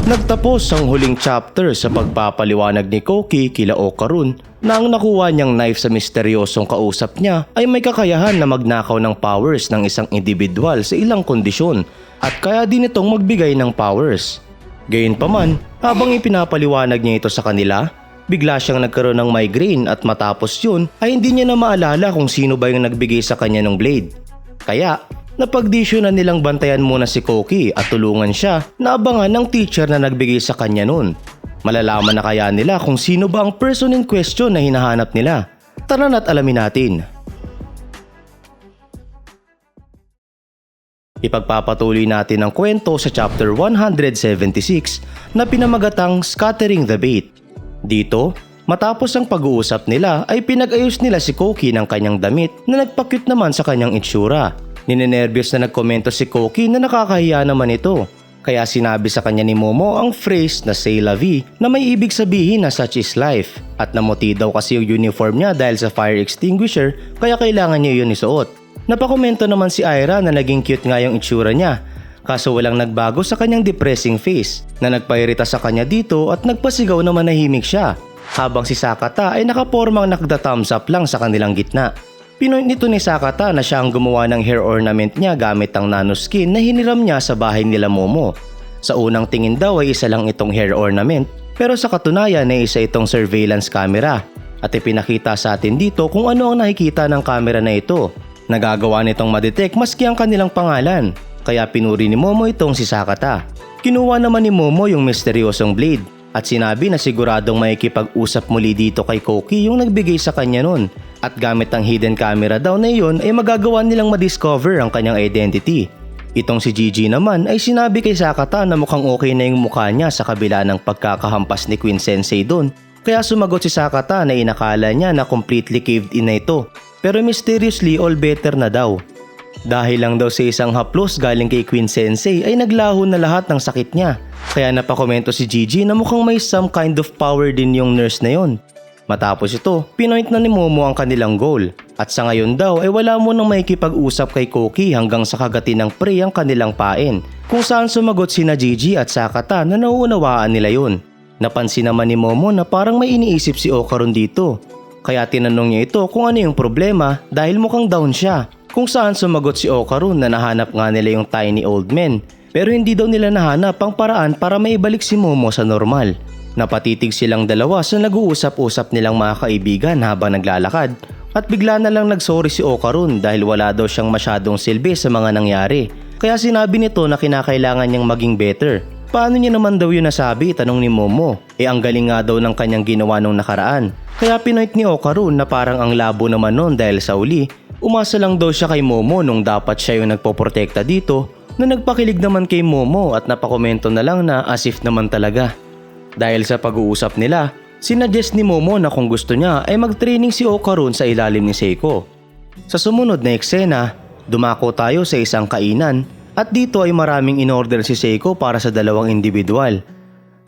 Nagtapos ang huling chapter sa pagpapaliwanag ni Koki kila Okarun na ang nakuha niyang knife sa misteryosong kausap niya ay may kakayahan na magnakaw ng powers ng isang individual sa ilang kondisyon at kaya din itong magbigay ng powers. Gayunpaman, habang ipinapaliwanag niya ito sa kanila, bigla siyang nagkaroon ng migraine at matapos yun ay hindi niya na maalala kung sino ba yung nagbigay sa kanya ng blade. Kaya, napagdesisyonan nilang bantayan muna si Koki at tulungan siya na abangan ng teacher na nagbigay sa kanya nun. Malalaman na kaya nila kung sino ba ang person in question na hinahanap nila. Tara na't alamin natin. Ipagpapatuloy natin ang kwento sa chapter 176 na pinamagatang Scattering the Bait. Dito, matapos ang pag-uusap nila ay pinag-ayos nila si Koki ng kanyang damit na nagpa-cute naman sa kanyang itsura. Ninenervyos na nagkomento si Koki na nakakahiya naman ito. Kaya sinabi sa kanya ni Momo ang phrase na "C'est la vie" na may ibig sabihin na such is life. At namuti daw kasi yung uniform niya dahil sa fire extinguisher kaya kailangan niya yun isuot. Napakomento naman si Aira na naging cute nga yung itsura niya. Kaso walang nagbago sa kanyang depressing face na nagpairita sa kanya dito at nagpasigaw na manahimik siya. Habang si Sakata ay nakapormang nakda-thumbs up lang sa kanilang gitna. Pinoint nito ni Sakata na siya ang gumawa ng hair ornament niya gamit ang nanoskin na hiniram niya sa bahay nila Momo. Sa unang tingin daw ay isa lang itong hair ornament pero sa katunayan ay isa itong surveillance camera. At ipinakita sa atin dito kung ano ang nakikita ng camera na ito. Nagagawa nitong madetect maski ang kanilang pangalan kaya pinuri ni Momo itong si Sakata. Kinuha naman ni Momo yung misteryosong blade at sinabi na siguradong makikipag-usap muli dito kay Koki yung nagbigay sa kanya nun. At gamit ang hidden camera daw na iyon ay magagawa nilang madiscover ang kanyang identity. Itong si Gigi naman ay sinabi kay Sakata na mukhang okay na yung mukha niya sa kabila ng pagkakahampas ni Queen Sensei doon. Kaya sumagot si Sakata na inakala niya na completely caved in na ito. Pero mysteriously all better na daw. Dahil lang daw sa isang haplos galing kay Queen Sensei ay naglaho na lahat ng sakit niya. Kaya napakomento si Gigi na mukhang may some kind of power din yung nurse na yon. Matapos ito, pinoint na ni Momo ang kanilang goal. At sa ngayon daw ay wala mo nang makikipag-usap kay Koki hanggang sa kagatin ng prey ang kanilang pain. Kung saan sumagot sina Gigi at Sakata na nauunawaan nila yun. Napansin naman ni Momo na parang may iniisip si Okarun dito. Kaya tinanong niya ito kung ano yung problema dahil mukhang down siya. Kung saan sumagot si Okarun na nahanap nga nila yung tiny old man. Pero hindi daw nila nahanap ang paraan para maibalik si Momo sa normal. Napatitig silang dalawa sa nag-uusap-usap nilang mga kaibigan habang naglalakad at bigla na lang nagsorry si Okarun dahil wala daw siyang masyadong silbi sa mga nangyari. Kaya sinabi nito na kinakailangan niyang maging better. Paano niya naman daw yun nasabi? Tanong ni Momo. Ang galing nga daw ng kanyang ginawa nung nakaraan. Kaya pinoint ni Okarun na parang ang labo naman nun dahil sa uli. Umasa lang daw siya kay Momo nung dapat siya yung nagpoprotekta dito na nagpakilig naman kay Momo at napakomento na lang na as if naman talaga. Dahil sa pag-uusap nila, sinuggest ni Momo na kung gusto niya ay mag-training si Okarun sa ilalim ni Seiko. Sa sumunod na eksena, dumako tayo sa isang kainan at dito ay maraming in-order si Seiko para sa dalawang individual.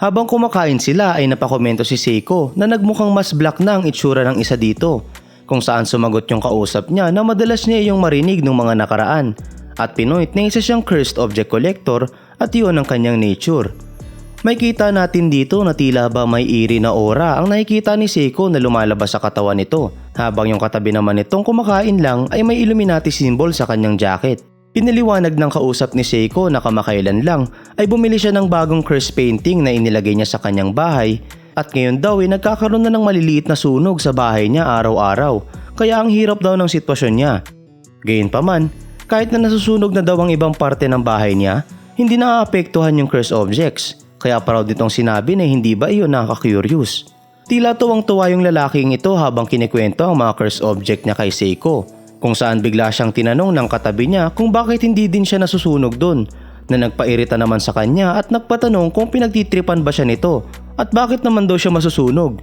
Habang kumakain sila ay napakomento si Seiko na nagmukhang mas black na ang itsura ng isa dito, kung saan sumagot yung kausap niya na madalas niya yung marinig ng mga nakaraan at pinoint na isa siyang cursed object collector at iyon ang kanyang nature. May kita natin dito na tila ba may eerie na aura ang nakikita ni Seiko na lumalabas sa katawan nito, habang yung katabi naman nitong kumakain lang ay may Illuminati symbol sa kanyang jacket. Pinaliwanag ng kausap ni Seiko na kamakailan lang ay bumili siya ng bagong curse painting na inilagay niya sa kanyang bahay at ngayon daw ay nagkakaroon na ng maliliit na sunog sa bahay niya araw-araw, kaya ang hirap daw ng sitwasyon niya. Gayunpaman, kahit na nasusunog na daw ang ibang parte ng bahay niya, hindi naaapektuhan yung curse objects. Kaya proud nitong sinabi na hindi ba iyon nakaka-curious. Tila tuwang-tuwa yung lalaking ito habang kinikwento ang mga curse object niya kay Seiko. Kung saan bigla siyang tinanong ng katabi niya kung bakit hindi din siya nasusunog doon. Na nagpairita naman sa kanya at nagpatanong kung pinagtitripan ba siya nito at bakit naman daw siya masusunog.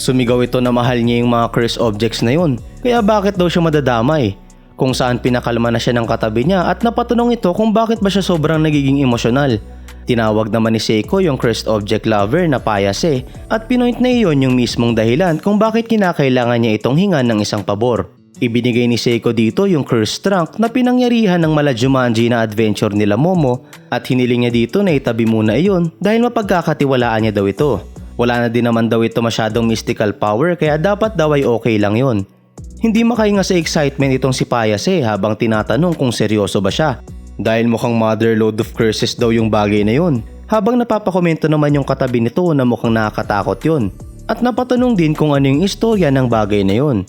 Sumigaw ito na mahal niya yung mga curse objects na yun, kaya bakit daw siya madadamay. Kung saan pinakalma na siya ng katabi niya at napatanong ito kung bakit ba siya sobrang nagiging emosyonal. Tinawag naman ni Seiko yung cursed object lover na payase at pinoint na iyon yung mismong dahilan kung bakit kinakailangan niya itong hingan ng isang pabor. Ibinigay ni Seiko dito yung curse trunk na pinangyarihan ng mala Jumanji na adventure nila Momo at hiniling niya dito na itabi muna iyon dahil mapagkakatiwalaan niya daw ito. Wala na din naman daw ito masyadong mystical power kaya dapat daw ay okay lang yon. Hindi makahinga sa excitement itong si Payase habang tinatanong kung seryoso ba siya dahil mukhang mother load of curses daw yung bagay na yon. Habang napapakomento naman yung katabi nito na mukhang nakakatakot yon at napatanong din kung ano yung istorya ng bagay na yon.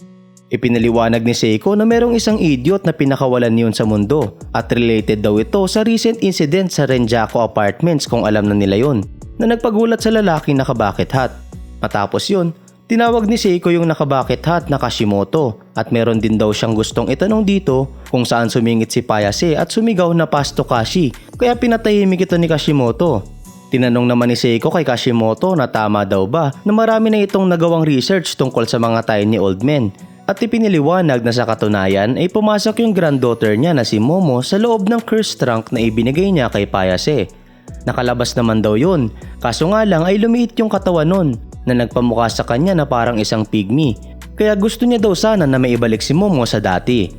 Ipinaliwanag ni Seiko na merong isang idiot na pinakawalan niyon sa mundo at related daw ito sa recent incident sa Renjaku Apartments kung alam na nila yon na nagpagulat sa lalaking naka-bucket hat. Matapos yun, tinawag ni Seiko yung naka-bucket hat na Kashimoto at meron din daw siyang gustong itanong dito kung saan sumingit si Payase at sumigaw na Pasto Kashi kaya pinatahimik ito ni Kashimoto. Tinanong naman ni Seiko kay Kashimoto na tama daw ba na marami na itong nagawang research tungkol sa mga tiny old men. At ipiniliwanag na sa katunayan ay pumasok yung granddaughter niya na si Momo sa loob ng curse trunk na ibinigay niya kay Payase. Nakalabas naman daw yun, kaso nga lang ay lumiit yung katawan nun na nagpamukha sa kanya na parang isang pygmy. Kaya gusto niya daw sana na maibalik si Momo sa dati.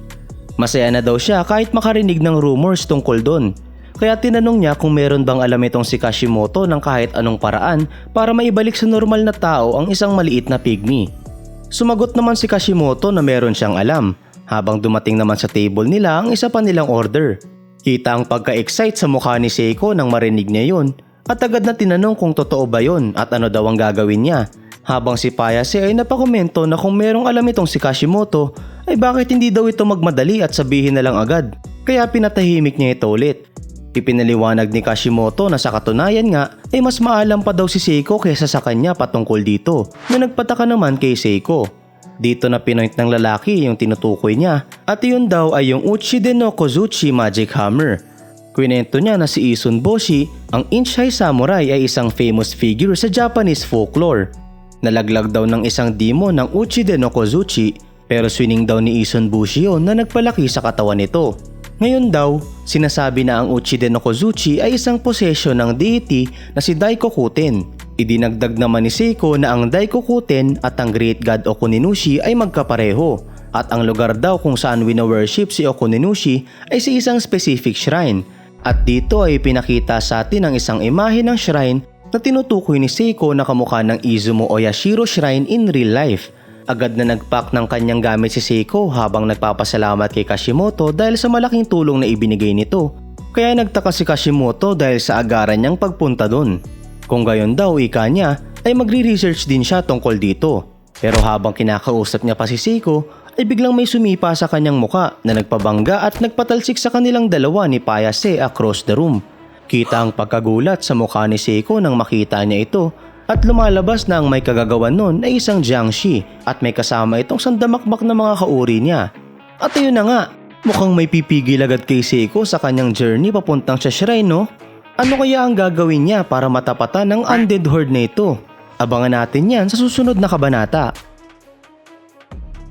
Masaya na daw siya kahit makarinig ng rumors tungkol dun. Kaya tinanong niya kung meron bang alam itong si Kashimoto ng kahit anong paraan para maibalik sa normal na tao ang isang maliit na pygmy. Sumagot naman si Kashimoto na meron siyang alam habang dumating naman sa table nila ang isa pa nilang order. Kita ang pagka-excite sa mukha ni Seiko nang marinig niya yun at agad na tinanong kung totoo ba yun at ano daw ang gagawin niya. Habang si Payase ay napakomento na kung merong alam itong si Kashimoto ay bakit hindi daw ito magmadali at sabihin na lang agad. Kaya pinatahimik niya ito ulit. Ipinaliwanag ni Kashimoto na sa katunayan nga ay mas maalam pa daw si Seiko kaysa sa kanya patungkol dito na nagpataka naman kay Seiko. Dito na pinoint ng lalaki yung tinutukoy niya at yun daw ay yung Uchide no Kozuchi Magic Hammer. Kwento niya na si Isun Boshi, ang Inchai Samurai ay isang famous figure sa Japanese folklore. Nalaglag daw ng isang demon ng Uchide no Kozuchi pero swining daw ni Isun Boshi yun na nagpalaki sa katawan nito. Ngayon daw, sinasabi na ang Uchide no Kozuchi ay isang possession ng deity na si Daikokuten. Idinagdag naman ni Seiko na ang Daikokuten at ang Great God Oninushi ay magkapareho at ang lugar daw kung saan wina-worship si Oninushi ay sa isang specific shrine. At dito ay pinakita sa atin ang isang imahe ng shrine na tinutukoy ni Seiko na kamukha ng Izumo Oyashiro Shrine in real life. Agad na nagpack ng kanyang gamit si Seiko habang nagpapasalamat kay Kashimoto dahil sa malaking tulong na ibinigay nito. Kaya nagtaka si Kashimoto dahil sa agaran niyang pagpunta dun. Kung gayon daw ika niya ay magre-research din siya tungkol dito. Pero habang kinakausap niya pa si Seiko ay biglang may sumipa sa kanyang muka na nagpabangga at nagpatalsik sa kanilang dalawa ni Payase across the room. Kita ang pagkagulat sa mukha ni Seiko nang makita niya ito. At lumalabas na ang may kagagawan nun ay isang Jiangshi at may kasama itong sandamakmak na mga kauri niya. At ayun na nga, mukhang may pipigil agad kay Seiko sa kanyang journey papuntang sa shrine, no? Ano kaya ang gagawin niya para matapatan ng undead horde na ito? Abangan natin yan sa susunod na kabanata.